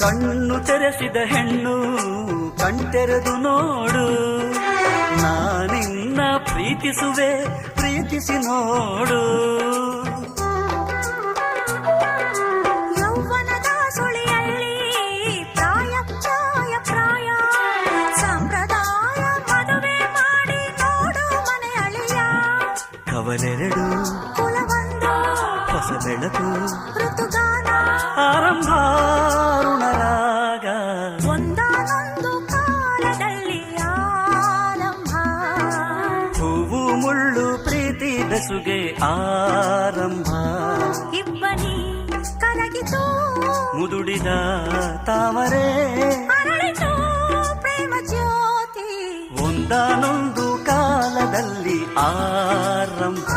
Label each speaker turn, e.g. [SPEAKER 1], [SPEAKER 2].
[SPEAKER 1] ಕಣ್ಣು ತೆರೆಸಿದ ಹೆಣ್ಣು ಕಣ್ತೆರೆದು ನೋಡು, ನಾನಿನ್ನ ಪ್ರೀತಿಸುವೆ ಪ್ರೀತಿಸಿ ನೋಡು.
[SPEAKER 2] ಯೌವನದ ಸುಳಿಯಲ್ಲಿ ಪ್ರಾಯ ಪ್ರಾಯ ಪ್ರಾಯ ಸಂಪ್ರದಾಯ ಮದುವೆ ಮಾಡಿ ನೋಡು ಮನೆ ಅಳಿಯ.
[SPEAKER 1] ಕವಲೆರಡು
[SPEAKER 2] ಕುಲವೊಂದು
[SPEAKER 1] ಹೊಸ ಬೆಳಕು
[SPEAKER 2] ಋತುಗಾನ
[SPEAKER 1] ಆರಂಭ ಋಣರಾಗ.
[SPEAKER 2] ಒಂದಾನೊಂದು ಕಾಲದಲ್ಲಿ ಆರಂಭ.
[SPEAKER 1] ಹೂವು ಮುಳ್ಳು ಪ್ರೀತಿ ಬೆಸುಗೆ ಆರಂಭ.
[SPEAKER 2] ಇಬ್ಬನಿ ಕರಗಿತು
[SPEAKER 1] ಮುದುಡಿದ ತಾವರೆ
[SPEAKER 2] ಅರಳಿತು ಪ್ರೇಮ ಜ್ಯೋತಿ.
[SPEAKER 1] ಒಂದಾನೊಂದು ಕಾಲದಲ್ಲಿ ಆರಂಭ.